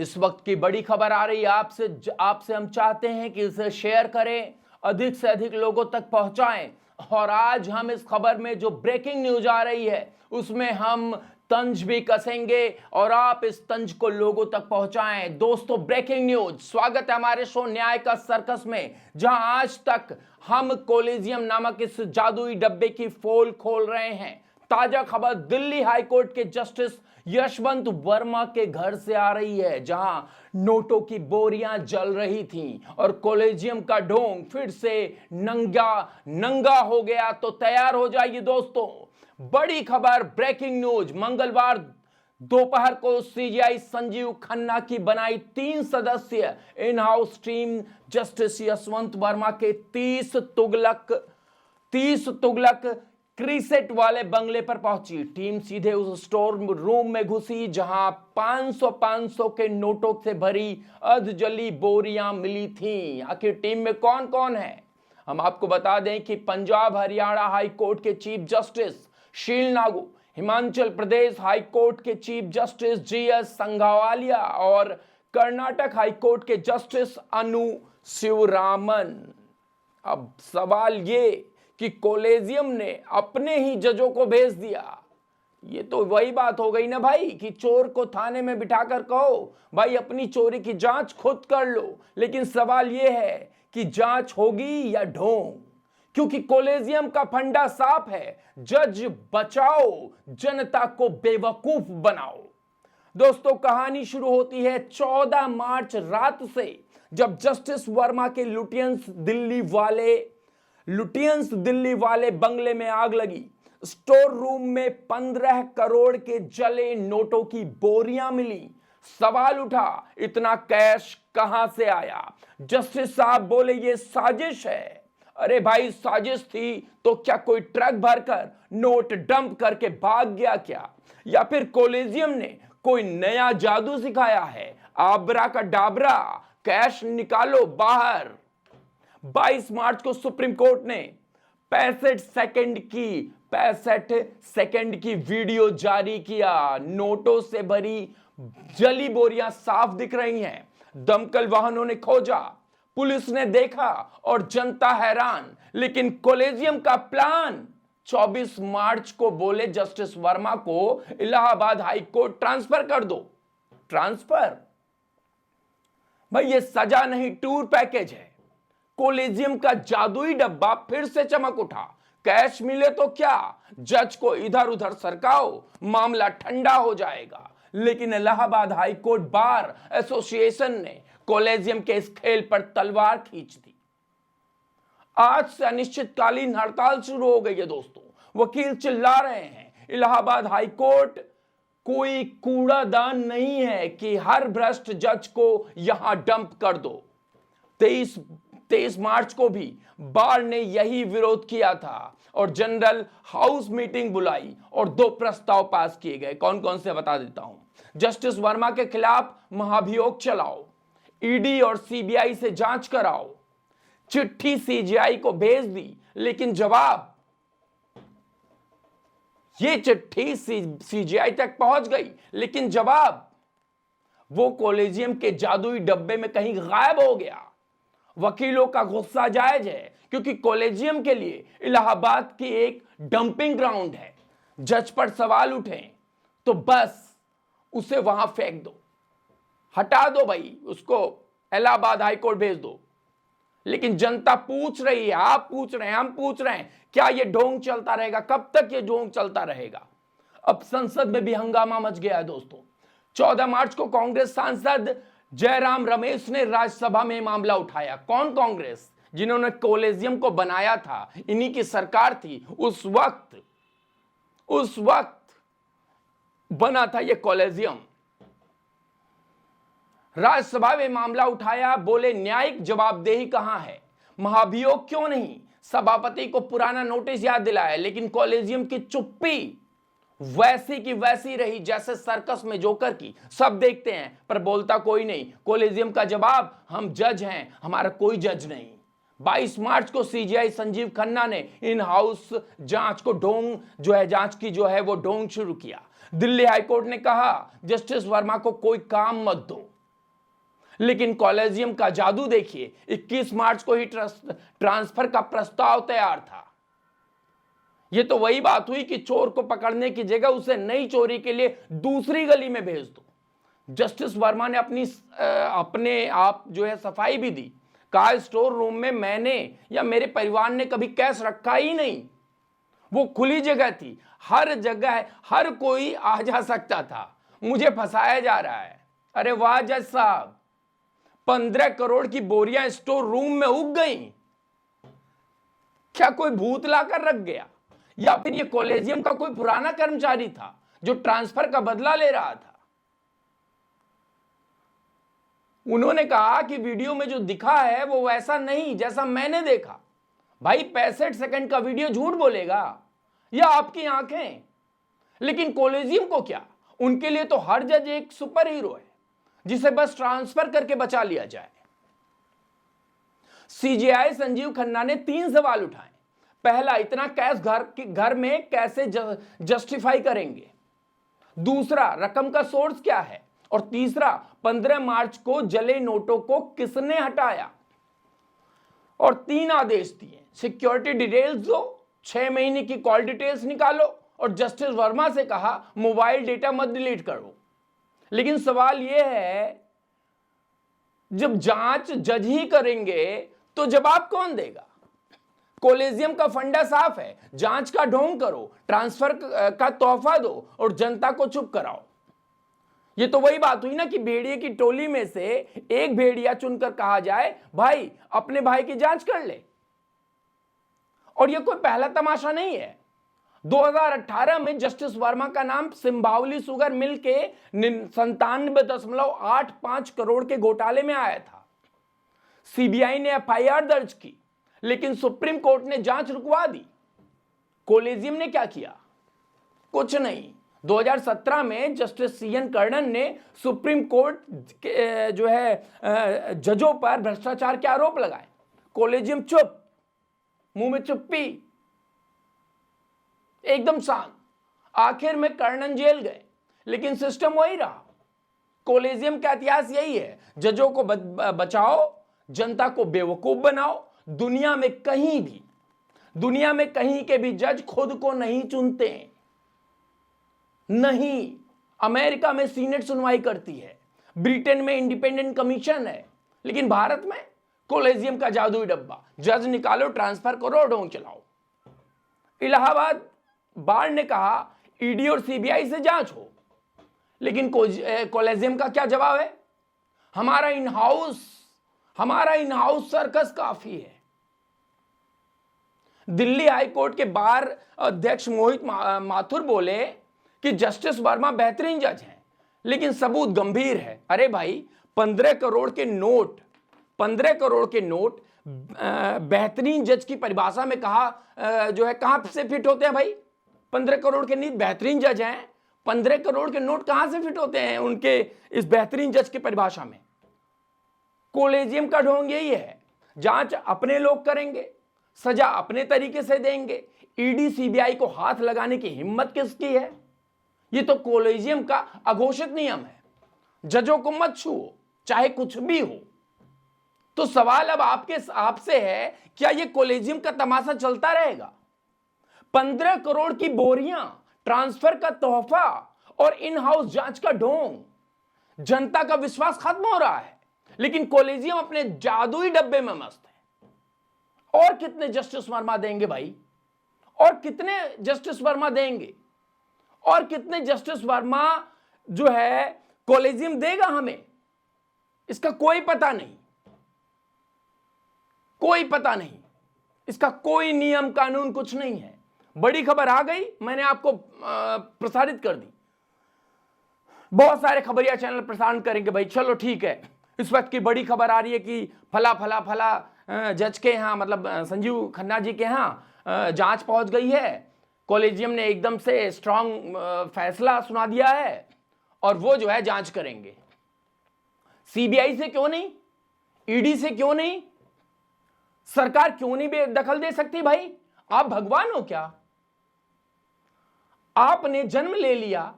इस वक्त की बड़ी खबर आ रही है आपसे हम चाहते हैं कि इसे शेयर करें, अधिक से अधिक लोगों तक पहुंचाएं। और आज हम इस खबर में जो ब्रेकिंग न्यूज आ रही है उसमें हम तंज भी कसेंगे और आप इस तंज को लोगों तक पहुंचाएं। दोस्तों, ब्रेकिंग न्यूज, स्वागत है हमारे शो न्याय का सर्कस में, जहां आज तक हम कोलिजियम नामक इस जादुई डब्बे की पोल खोल रहे हैं। ताजा खबर दिल्ली हाईकोर्ट के जस्टिस यशवंत वर्मा के घर से आ रही है, जहां नोटों की बोरियां जल रही थीं और कोलिजियम का ढोंग फिर से नंगा हो गया। तो तैयार हो जाइए दोस्तों, बड़ी खबर, ब्रेकिंग न्यूज। मंगलवार दोपहर को सीजीआई संजीव खन्ना की बनाई 3 सदस्यीय in house team justice Yashwant Verma के 30 तुगलक क्रीसेट वाले बंगले पर पहुंची। टीम सीधे उस स्टोर रूम में घुसी जहां 500 के नोटों से भरी अधजली बोरियां मिली थीं। आखिर टीम में कौन कौन है, हम आपको बता दें कि पंजाब हरियाणा हाई कोर्ट के चीफ जस्टिस शील नागू, हिमाचल प्रदेश हाई कोर्ट के चीफ जस्टिस जीएस संघावालिया और कर्नाटक हाई कोर्ट के जस्टिस अनु शिवरामन। अब सवाल ये कि कोलेजियम ने अपने ही जजों को भेज दिया। ये तो वही बात हो गई ना भाई कि चोर को थाने में बिठाकर कहो भाई अपनी चोरी की जांच खुद कर लो, लेकिन सवाल ये है कि जांच होगी या ढोंग, क्योंकि कोलेजियम का फंडा साफ है, जज बचाओ, जनता को बेवकूफ बनाओ। दोस्तों, कहानी शुरू होती है 14 मार्च रात से, जब जस्टिस वर्मा के लुटियंस दिल्ली वाले बंगले में आग लगी। स्टोर रूम में 15 करोड़ के जले नोटों की बोरियां मिली। सवाल उठा, इतना कैश कहां से आया? जस्टिस साहब बोले ये साजिश है। अरे भाई, साजिश थी तो क्या कोई ट्रक भरकर नोट डंप करके भाग गया क्या? या फिर कोलिजियम ने कोई नया जादू सिखाया है? आबरा का डाबरा, कैश निकालो बाहर। 22 मार्च को सुप्रीम कोर्ट ने 65 सेकंड की वीडियो जारी किया। नोटों से भरी जली बोरियां साफ दिख रही हैं। दमकल वाहनों ने खोजा, पुलिस ने देखा और जनता हैरान। लेकिन कोलेजियम का प्लान 24 मार्च को बोले जस्टिस वर्मा को इलाहाबाद हाई कोर्ट ट्रांसफर कर दो। ट्रांसफर? भाई ये सजा नहीं, टूर पैकेज है। कोलिजियम का जादुई डब्बा फिर से चमक उठा। कैश मिले तो क्या, जज को इधर उधर सरकाओ, मामला ठंडा हो जाएगा। लेकिन Allahabad high court bar association ने कोलिजियम के इस खेल पर तलवार खींच दी। आज से अनिश्चितकालीन हड़ताल शुरू हो गई है दोस्तों। वकील चिल्ला रहे हैं, इलाहाबाद हाई कोर्ट कोई कूड़ादान नहीं है कि हर भ्रष्ट जज को यहां डंप कर दो। 23 मार्च को भी बार ने यही विरोध किया था और जनरल हाउस मीटिंग बुलाई और 2 प्रस्ताव पास किए गए। कौन कौन से बता देता हूं। जस्टिस वर्मा के खिलाफ महाभियोग चलाओ, ईडी और सीबीआई से जांच कराओ। चिट्ठी सीजीआई को भेज दी, लेकिन जवाब, ये चिट्ठी सीजीआई तक पहुंच गई, लेकिन जवाब वो कोलिजियम के जादुई डब्बे में कहीं गायब हो गया। वकीलों का गुस्सा जायज है, क्योंकि कोलिजियम के लिए इलाहाबाद की एक डंपिंग ग्राउंड है। जज पर सवाल उठे तो बस उसे वहां फेंक दो, हटा दो भाई, उसको इलाहाबाद हाई कोर्ट भेज दो। लेकिन जनता पूछ रही है, आप पूछ रहे हैं, हम पूछ रहे हैं, क्या यह ढोंग चलता रहेगा? कब तक यह ढोंग चलता रहेगा? अब संसद में भी हंगामा मच गया है दोस्तों। 14 मार्च को कांग्रेस सांसद जयराम रमेश ने राज्यसभा में मामला उठाया। कौन कांग्रेस? जिन्होंने कोलिजियम को बनाया था, इन्हीं की सरकार थी उस वक्त बना था यह कोलिजियम। राज्यसभा में मामला उठाया, बोले न्यायिक जवाबदेही कहां है, महाभियोग क्यों नहीं? सभापति को पुराना नोटिस याद दिलाया, लेकिन कोलिजियम की चुप्पी वैसी की वैसी रही जैसे सर्कस में जोकर की। सब देखते हैं पर बोलता कोई नहीं। कोलिजियम का जवाब, हम जज हैं, हमारा कोई जज नहीं। 22 मार्च को सीजीआई संजीव खन्ना ने इन हाउस जांच को ढोंग शुरू किया। दिल्ली हाईकोर्ट ने कहा जस्टिस वर्मा को कोई काम मत दो। लेकिन कॉलेजियम का जादू देखिए, 21 मार्च को ही ट्रांसफर का प्रस्ताव तैयार था। यह तो वही बात हुई कि चोर को पकड़ने की जगह उसे नई चोरी के लिए दूसरी गली में भेज दो। जस्टिस वर्मा ने अपने आप जो है सफाई भी दी। कहा स्टोर रूम में मैंने या मेरे परिवार ने कभी कैश रखा ही नहीं, वो खुली जगह थी, हर जगह हर कोई आ जा सकता था, मुझे फंसाया जा रहा है। अरे वाह जज साहब, 15 करोड़ की बोरियां स्टोर रूम में उग गई। क्या कोई भूत लाकर रख गया, या फिर ये कॉलेजियम का कोई पुराना कर्मचारी था जो ट्रांसफर का बदला ले रहा था? उन्होंने कहा कि वीडियो में जो दिखा है वो वैसा नहीं जैसा मैंने देखा। भाई 65 सेकंड का वीडियो झूठ बोलेगा या आपकी आंखें? लेकिन कॉलेजियम को क्या, उनके लिए तो हर जज एक सुपर हीरो है जिसे बस ट्रांसफर करके बचा लिया जाए। सीजेआई संजीव खन्ना ने 3 सवाल उठाए। पहला, इतना कैश घर में कैसे जस्टिफाई करेंगे? दूसरा, रकम का सोर्स क्या है? और तीसरा, 15 मार्च को जले नोटों को किसने हटाया? और 3 आदेश दिए, सिक्योरिटी डिटेल्स दो, 6 महीने की कॉल डिटेल्स निकालो, और जस्टिस वर्मा से कहा मोबाइल डेटा मत डिलीट करो। लेकिन सवाल यह है, जब जांच जज ही करेंगे तो जवाब कौन देगा? कॉलेजियम का फंडा साफ है, जांच का ढोंग करो, ट्रांसफर का तोहफा दो और जनता को चुप कराओ। ये तो वही बात हुई ना कि भेड़िए की टोली में से एक भेड़िया चुनकर कहा जाए भाई अपने भाई की जांच कर ले। और ये कोई पहला तमाशा नहीं है। 2018 में जस्टिस वर्मा का नाम सिंबावली शुगर मिल के 97.85 करोड़ के घोटाले में आया था। सीबीआई ने एफआईआर दर्ज की, लेकिन सुप्रीम कोर्ट ने जांच रुकवा दी। कॉलेजियम ने क्या किया? कुछ नहीं। 2017 में जस्टिस सीएन कर्णन ने सुप्रीम कोर्ट के जो है जजों पर भ्रष्टाचार के आरोप लगाए। कॉलेजियम चुप, मुंह में चुप्पी, एकदम शांत। आखिर में कर्णन जेल गए, लेकिन सिस्टम वही रहा। कॉलेजियम का इतिहास यही है, जजों को बचाओ, जनता को बेवकूफ बनाओ। दुनिया में कहीं के भी जज खुद को नहीं चुनते हैं। नहीं, अमेरिका में सीनेट सुनवाई करती है, ब्रिटेन में इंडिपेंडेंट कमीशन है, लेकिन भारत में कॉलेजियम का जादुई डब्बा, जज निकालो, ट्रांसफर करो, ढोंग चलाओ। इलाहाबाद बार ने कहा ईडी और सीबीआई से जांच हो, लेकिन कॉलेजियम का क्या जवाब है? हमारा इन हाउस सर्कस काफी है। दिल्ली हाई कोर्ट के बार अध्यक्ष मोहित माथुर बोले कि जस्टिस वर्मा बेहतरीन जज हैं, लेकिन सबूत गंभीर है। अरे भाई, 15 करोड़ के नोट बेहतरीन जज की परिभाषा में कहां से फिट होते हैं भाई? 15 करोड़ के नीत बेहतरीन जज हैं, 15 करोड़ के नोट कहां से फिट होते हैं उनके इस बेहतरीन जज की परिभाषा में? कॉलेजियम का ढोंग यही है, जांच अपने लोग करेंगे, सजा अपने तरीके से देंगे। ईडी सीबीआई को हाथ लगाने की हिम्मत किसकी है? ये तो कॉलेजियम का अघोषित नियम है, जजों को मत छुओ, चाहे कुछ भी हो। तो सवाल अब आपसे है, क्या ये कॉलेजियम का तमाशा चलता रहेगा? 15 करोड़ की बोरियां, ट्रांसफर का तोहफा और इन हाउस जांच का ढोंग, जनता का विश्वास खत्म हो रहा है, लेकिन कॉलेजियम अपने जादुई डब्बे में मस्त है। और कितने जस्टिस वर्मा देंगे भाई? और कितने जस्टिस वर्मा देंगे? और कितने जस्टिस वर्मा जो है कॉलेजियम देगा हमें? इसका कोई पता नहीं, इसका कोई नियम कानून कुछ नहीं है। बड़ी खबर आ गई, मैंने आपको प्रसारित कर दी। बहुत सारे खबरिया चैनल प्रसारण करेंगे भाई, चलो ठीक है। इस वक्त की बड़ी खबर आ रही है कि फला जज के यहाँ, मतलब संजीव खन्ना जी के यहाँ जांच पहुंच गई है। कॉलेजियम ने एकदम से स्ट्रांग फैसला सुना दिया है और वो जो है जांच करेंगे। सीबीआई से क्यों नहीं? ईडी से क्यों नहीं? सरकार क्यों नहीं दखल दे सकती भाई? आप भगवान हो क्या? आपने जन्म ले लिया,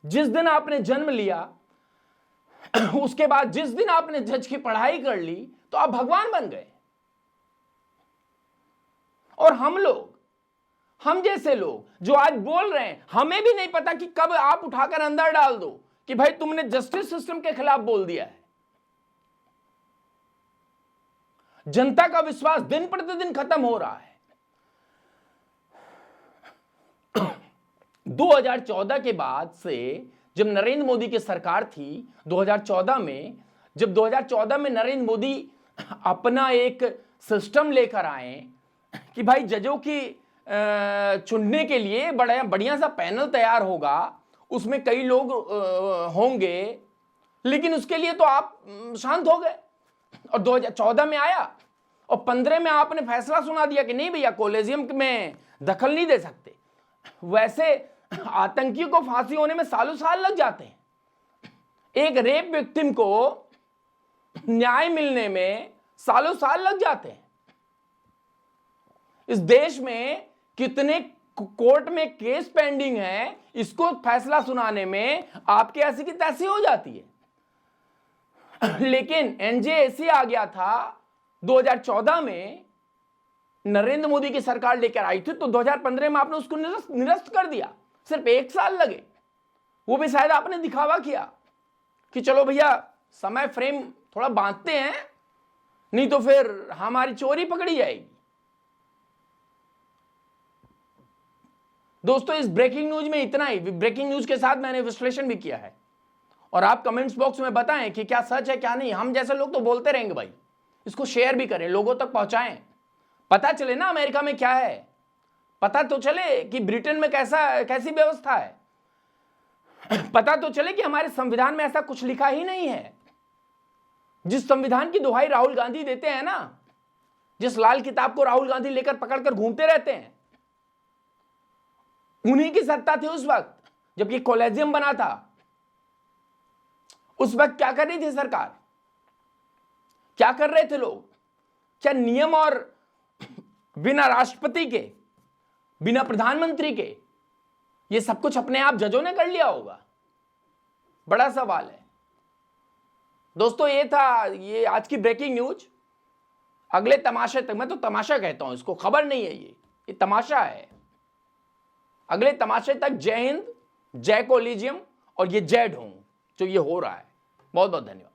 जिस दिन आपने जन्म लिया उसके बाद जिस दिन आपने जज की पढ़ाई कर ली तो आप भगवान बन गए। और हम जैसे लोग जो आज बोल रहे हैं, हमें भी नहीं पता कि कब आप उठाकर अंदर डाल दो कि भाई तुमने जस्टिस सिस्टम के खिलाफ बोल दिया है। जनता का विश्वास दिन प्रतिदिन खत्म हो रहा है। 2014 के बाद से जब नरेंद्र मोदी की सरकार थी, 2014 में नरेंद्र मोदी अपना एक सिस्टम लेकर आए कि भाई जजों की चुनने के लिए बढ़िया सा पैनल तैयार होगा, उसमें कई लोग होंगे, लेकिन उसके लिए तो आप शांत हो गए। और 2014 में आया और 15 में आपने फैसला सुना दिया कि नहीं भैया कॉलेजियम में दखल नहीं दे सकते। वैसे आतंकियों को फांसी होने में सालों साल लग जाते हैं, एक रेप विक्टिम को न्याय मिलने में सालों साल लग जाते हैं। इस देश में कितने कोर्ट में केस पेंडिंग है, इसको फैसला सुनाने में आपके ऐसी की तैसी हो जाती है। लेकिन एनजेएसी आ गया था 2014 में, नरेंद्र मोदी की सरकार लेकर आई थी, तो 2015 में आपने उसको निरस्त कर दिया। सिर्फ 1 साल लगे, वो भी शायद आपने दिखावा किया कि चलो भैया समय फ्रेम थोड़ा बांधते हैं, नहीं तो फिर हमारी चोरी पकड़ी जाएगी। दोस्तों इस ब्रेकिंग न्यूज में इतना ही। ब्रेकिंग न्यूज के साथ मैंने विश्लेषण भी किया है, और आप कमेंट्स बॉक्स में बताएं कि क्या सच है क्या नहीं। हम जैसे लोग तो बोलते रहेंगे भाई, इसको शेयर भी करें, लोगों तक पहुंचाएं, पता चले ना अमेरिका में क्या है, पता तो चले कि ब्रिटेन में कैसी व्यवस्था है, पता तो चले कि हमारे संविधान में ऐसा कुछ लिखा ही नहीं है। जिस संविधान की दुहाई राहुल गांधी देते हैं ना, जिस लाल किताब को राहुल गांधी लेकर पकड़कर घूमते रहते हैं, उन्हीं की सत्ता थी उस वक्त जब ये कॉलेजियम बना था। उस वक्त क्या कर रही थी सरकार, क्या कर रहे थे लोग? क्या नियम और बिना राष्ट्रपति के, बिना प्रधानमंत्री के ये सब कुछ अपने आप जजों ने कर लिया होगा? बड़ा सवाल है। दोस्तों ये था ये आज की ब्रेकिंग न्यूज। अगले तमाशे तक, मैं तो तमाशा कहता हूं इसको, खबर नहीं है ये तमाशा है। अगले तमाशे तक जय हिंद, जय कॉलेजियम और ये जय ढोंग जो ये हो रहा है। बहुत बहुत धन्यवाद।